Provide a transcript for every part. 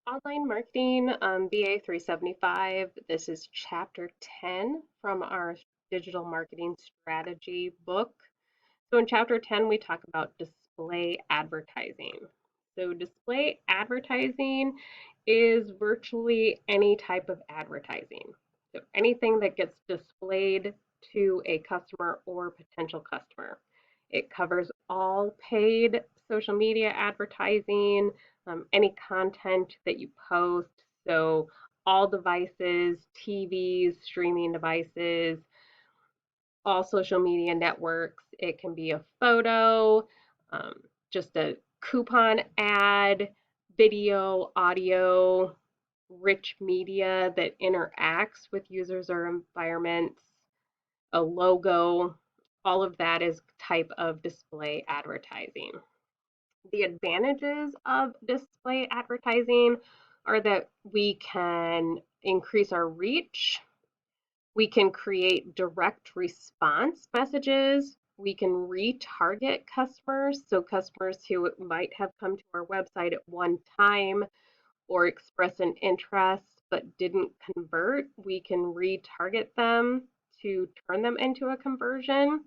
Online Marketing, BA 375. This is chapter 10 from our digital marketing strategy book. So, in chapter 10, we talk about display advertising. So, display advertising is virtually any type of advertising. So, anything that gets displayed to a customer or potential customer. It covers all paid social media advertising, any content that you post. So, all devices, TVs, streaming devices, all social media networks. It can be a photo, um, just a coupon ad, video, audio, rich media that interacts with users or environments, a logo. All of that is type of display advertising. The advantages of display advertising are that we can increase our reach, we can create direct response messages, we can retarget customers, so customers who might have come to our website at one time or express an interest but didn't convert, we can retarget them to turn them into a conversion.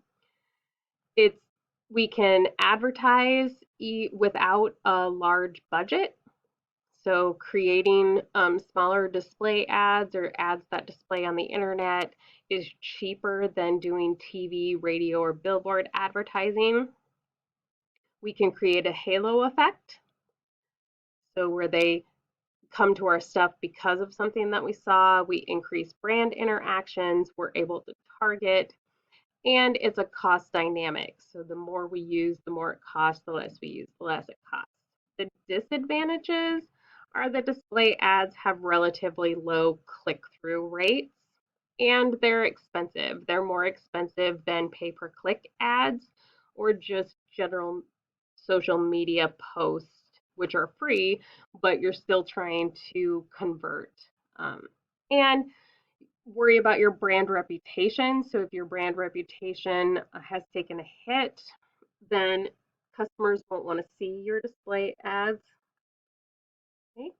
It's We can advertise without a large budget. So creating smaller display ads or ads that display on the internet is cheaper than doing TV, radio, or billboard advertising. We can create a halo effect, so where they come to our stuff because of something that we saw, we increase brand interactions, we're able to target, and it's a cost dynamic. So the more we use, the more it costs, the less we use, the less it costs. The disadvantages are that display ads have relatively low click-through rates and they're expensive. They're more expensive than pay-per-click ads or just general social media posts, which are free, but you're still trying to convert. And worry about your brand reputation. So if your brand reputation has taken a hit, then customers won't want to see your display ads. Okay?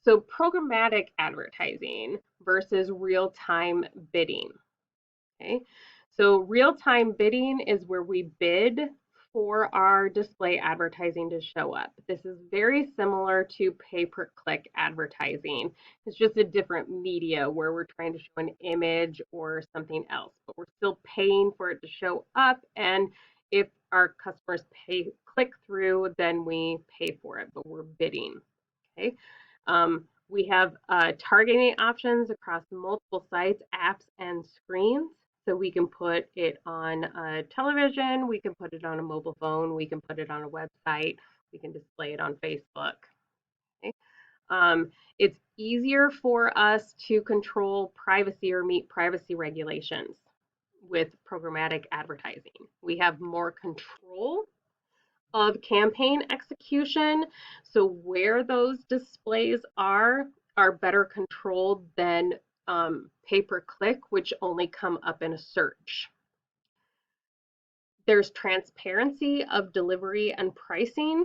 So programmatic advertising versus real-time bidding. Okay, so real-time bidding is where we bid for our display advertising to show up. This is very similar to pay-per-click advertising. It's just a different media where we're trying to show an image or something else, but we're still paying for it to show up. And if our customers click through, then we pay for it, but we're bidding. Okay. We have targeting options across multiple sites, apps, and screens. So we can put it on a television, we can put it on a mobile phone, we can put it on a website, we can display it on Facebook. Okay? It's easier for us to control privacy or meet privacy regulations with programmatic advertising. We have more control of campaign execution. So where those displays are better controlled than pay-per-click, which only come up in a search. There's transparency of delivery and pricing.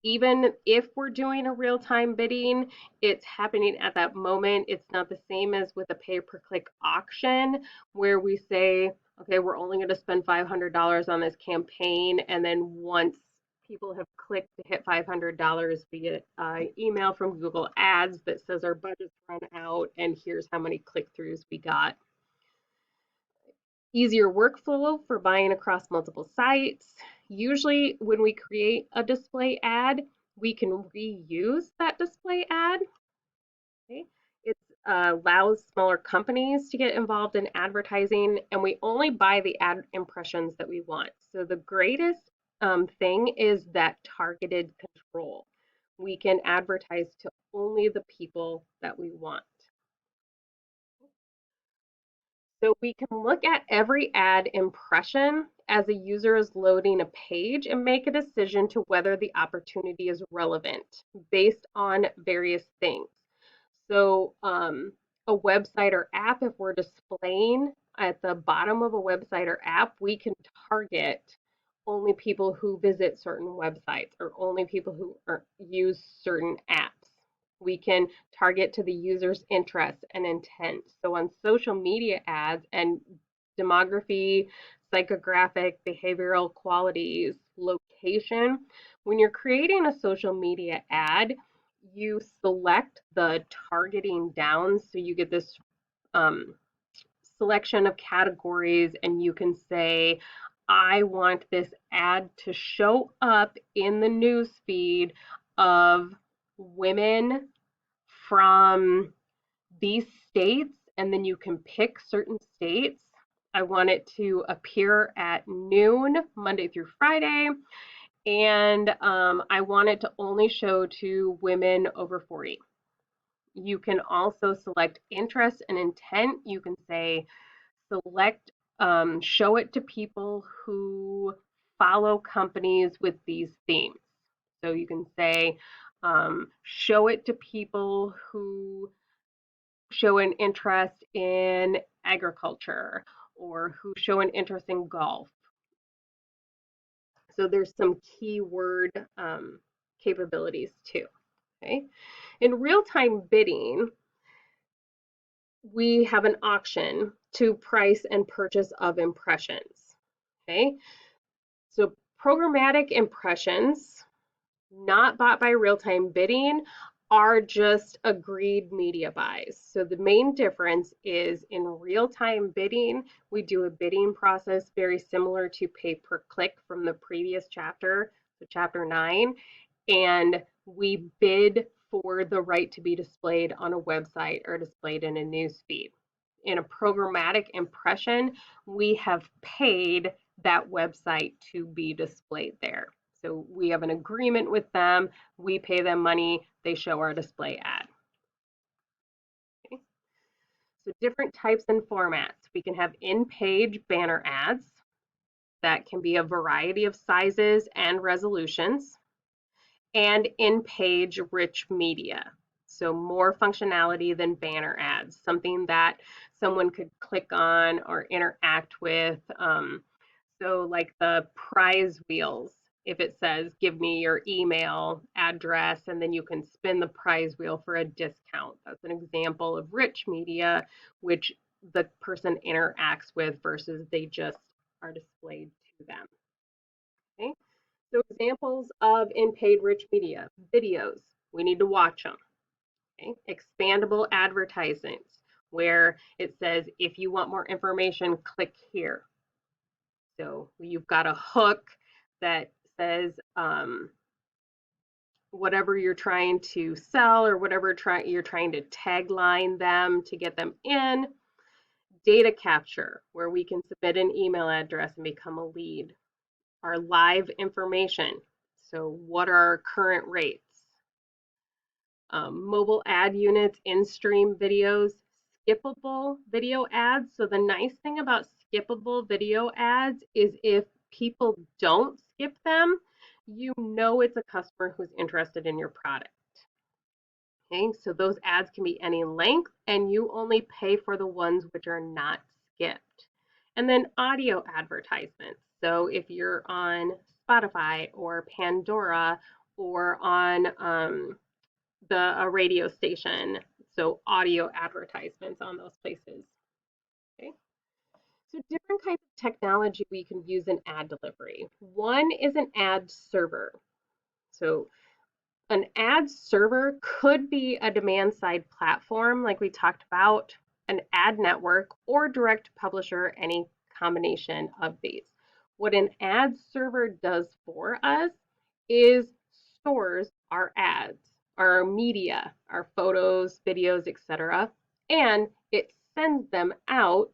Even if we're doing a real-time bidding, it's happening at that moment. It's not the same as with a pay-per-click auction where we say, okay, we're only going to spend $500 on this campaign, and then once people have clicked to hit $500, we get an email from Google Ads that says our budget's run out and here's how many click-throughs we got. Easier workflow for buying across multiple sites. Usually when we create a display ad, we can reuse that display ad. Okay. It allows smaller companies to get involved in advertising, and we only buy the ad impressions that we want. So the greatest thing is that targeted control. We can advertise to only the people that we want. So we can look at every ad impression as a user is loading a page and make a decision to whether the opportunity is relevant based on various things. So a website or app, if we're displaying at the bottom of a website or app, we can target only people who visit certain websites or only people who use certain apps. We can target to the user's interests and intent. So on social media ads and demography, psychographic, behavioral qualities, location, when you're creating a social media ad, you select the targeting down so you get this um, selection of categories, and you can say, I want this ad to show up in the news feed of women from these states, and then you can pick certain states. I want it to appear at noon, Monday through Friday, and I want it to only show to women over 40. You can also select interest and intent. You can say, select, show it to people who follow companies with these themes. So you can say, show it to people who show an interest in agriculture or who show an interest in golf. So there's some keyword capabilities too. Okay. In real-time bidding, we have an auction to price and purchase of impressions. Okay. So programmatic impressions, not bought by real-time bidding, are just agreed media buys. So the main difference is in real-time bidding, we do a bidding process very similar to pay-per-click from the previous chapter, so chapter 9, and we bid for the right to be displayed on a website or displayed in a news feed. In a programmatic impression, we have paid that website to be displayed there. So we have an agreement with them, we pay them money, they show our display ad. Okay. So different types and formats. We can have in-page banner ads that can be a variety of sizes and resolutions, and in-page rich media. So more functionality than banner ads, something that someone could click on or interact with. So like the prize wheels, if it says, give me your email address, and then you can spin the prize wheel for a discount. That's an example of rich media, which the person interacts with versus they just are displayed to them. Okay. So examples of in-paid rich media, videos, we need to watch them. Okay. Expandable advertisements, where it says, if you want more information, click here. So you've got a hook that says whatever you're trying to sell or whatever you're trying to tagline them to get them in. Data capture, where we can submit an email address and become a lead. Our live information, so what are our current rates? Mobile ad units, in-stream videos, skippable video ads. So the nice thing about skippable video ads is if people don't skip them, you know it's a customer who's interested in your product. Okay, so those ads can be any length, and you only pay for the ones which are not skipped. And then audio advertisements. So if you're on Spotify or Pandora or on a radio station, so audio advertisements on those places. Okay. So different kinds of technology we can use in ad delivery. One is an ad server. So an ad server could be a demand side platform like we talked about, an ad network, or direct publisher, any combination of these. What an ad server does for us is stores our ads, our media, our photos, videos, etc., and it sends them out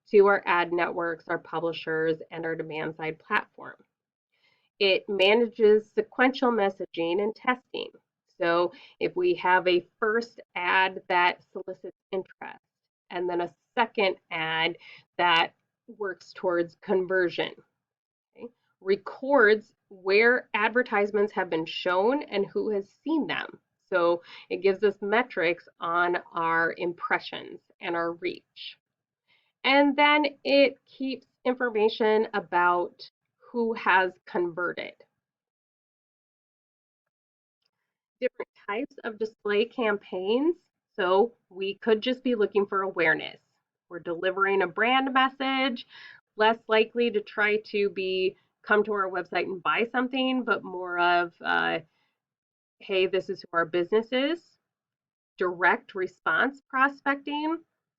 to our ad networks, our publishers, and our demand side platform. It manages sequential messaging and testing. So if we have a first ad that solicits interest and then a second ad that works towards conversion, okay, records where advertisements have been shown and who has seen them. So it gives us metrics on our impressions and our reach. And then it keeps information about who has converted. Different Types of display campaigns. So we could just be looking for awareness. We're delivering a brand message, less likely to try to be come to our website and buy something, but more of, hey, this is who our business is. Direct response prospecting.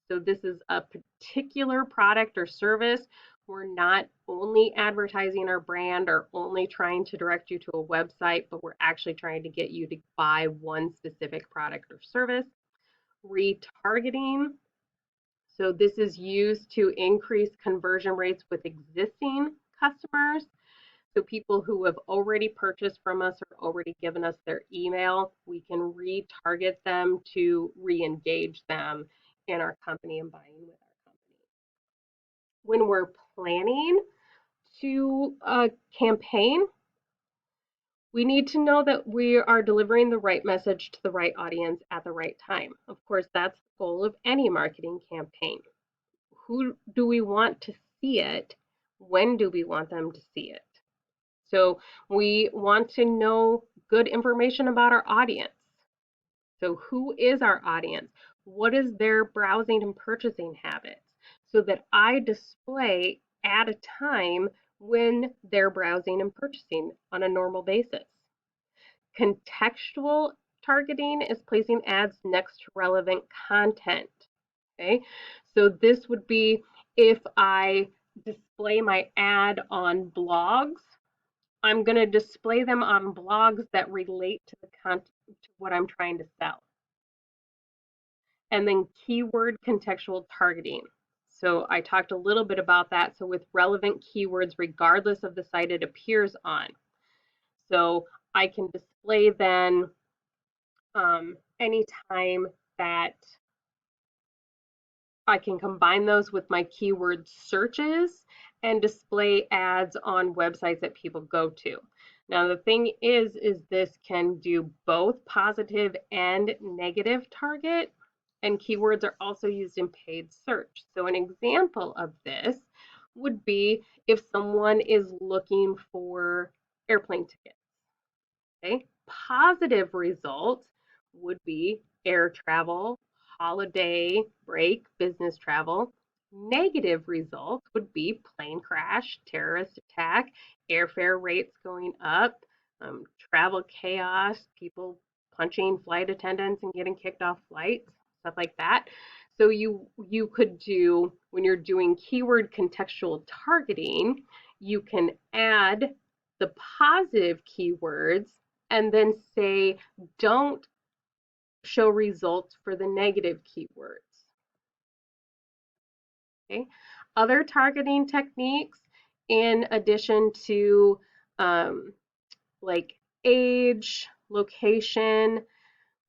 So this is a particular product or service. We're not only advertising our brand or only trying to direct you to a website, but we're actually trying to get you to buy one specific product or service. Retargeting. So this is used to increase conversion rates with existing customers. So people who have already purchased from us or already given us their email, we can retarget them to re-engage them in our company and buying with our company. When we're planning to campaign, we need to know that we are delivering the right message to the right audience at the right time. Of course, that's the goal of any marketing campaign. Who do we want to see it? When do we want them to see it? So we want to know good information about our audience. So who is our audience? What is their browsing and purchasing habits? So that I display at a time when they're browsing and purchasing on a normal basis. Contextual targeting is placing ads next to relevant content. Okay, so this would be if I display my ad on blogs, I'm going to display them on blogs that relate to the content, to what I'm trying to sell. And then keyword contextual targeting. So I talked a little bit about that. So with relevant keywords, regardless of the site it appears on. So I can display then anytime that I can combine those with my keyword searches and display ads on websites that people go to. Now the thing is this can do both positive and negative target, and keywords are also used in paid search. So an example of this would be if someone is looking for airplane tickets. Okay, positive results would be air travel, holiday break, business travel. Negative results would be plane crash, terrorist attack, airfare rates going up, travel chaos, people punching flight attendants and getting kicked off flights, stuff like that. So you could do, when you're doing keyword contextual targeting, you can add the positive keywords and then say, don't show results for the negative keywords. Okay. Other targeting techniques, in addition to like age, location,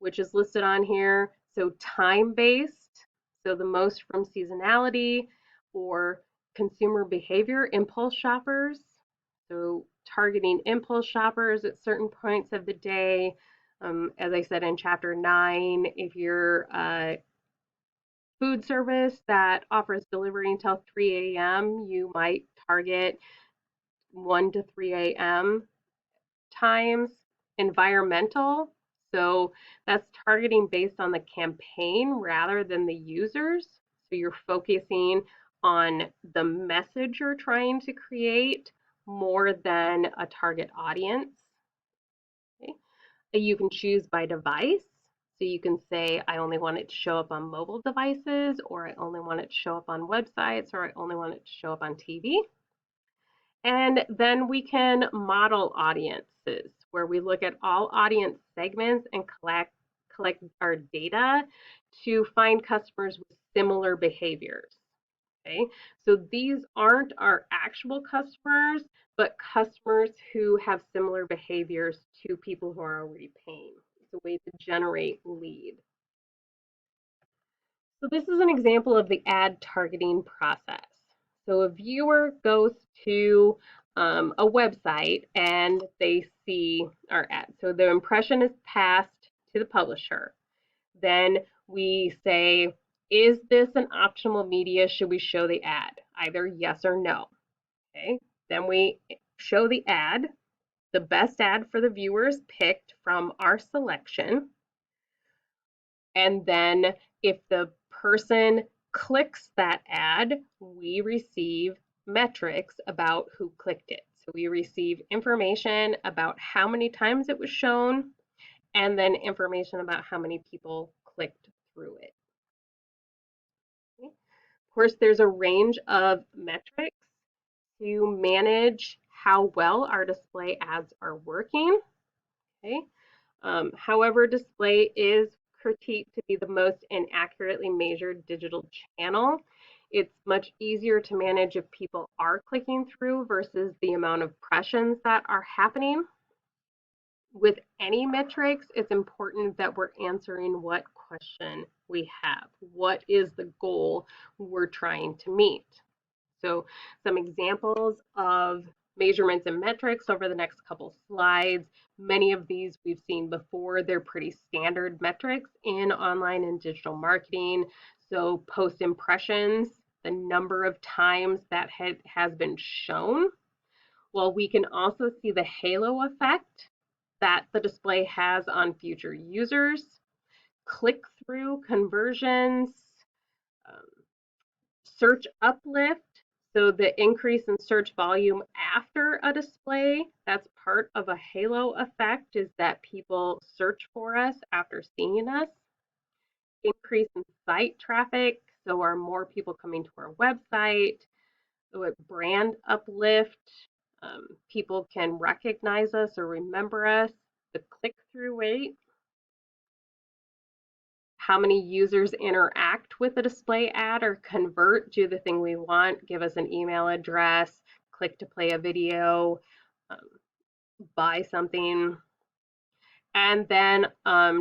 which is listed on here, so time-based, so the most from seasonality, or consumer behavior, impulse shoppers, so targeting impulse shoppers at certain points of the day. As I said in chapter 9, if you're a food service that offers delivery until 3 a.m., you might target 1 to 3 a.m. times. Environmental, so that's targeting based on the campaign rather than the users. So you're focusing on the message you're trying to create more than a target audience. Okay. You can choose by device. So you can say, I only want it to show up on mobile devices, or I only want it to show up on websites, or I only want it to show up on TV. And then we can model audiences, where we look at all audience segments and collect our data to find customers with similar behaviors. Okay, so these aren't our actual customers, but customers who have similar behaviors to people who are already paying. It's a way to generate lead. So this is an example of the ad targeting process. So a viewer goes to a website and they see our ad. So the impression is passed to the publisher. Then we say, is this an optional media? Should we show the ad? Either yes or no. Okay. Then we show the ad. the best ad for the viewers picked from our selection. And then if the person clicks that ad, we receive metrics about who clicked it. So we receive information about how many times it was shown, and then information about how many people clicked through it. Okay. Of course, there's a range of metrics to manage how well our display ads are working. Okay. However, display is critiqued to be the most inaccurately measured digital channel. It's much easier to manage if people are clicking through versus the amount of impressions that are happening. With any metrics, it's important that we're answering what question we have. What is the goal we're trying to meet? So some examples of measurements and metrics over the next couple slides. Many of these we've seen before. They're pretty standard metrics in online and digital marketing. So post impressions, the number of times that has been shown. Well, we can also see the halo effect that the display has on future users, click-through conversions, um, search uplift, so the increase in search volume after a display, that's part of a halo effect, is that people search for us after seeing us. Increase in site traffic, so are more people coming to our website. So brand uplift, people can recognize us or remember us. The click-through rate, how many users interact with the display ad or convert, do the thing we want, give us an email address, click to play a video, um, buy something, and then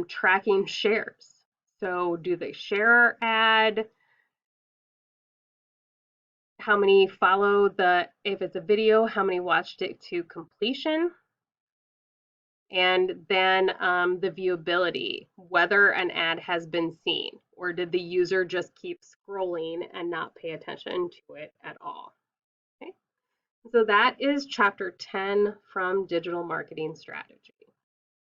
tracking shares. So do they share our ad? How many follow if it's a video, how many watched it to completion? And then the viewability, whether an ad has been seen, or did the user just keep scrolling and not pay attention to it at all. Okay, so that is chapter 10 from Digital Marketing Strategy.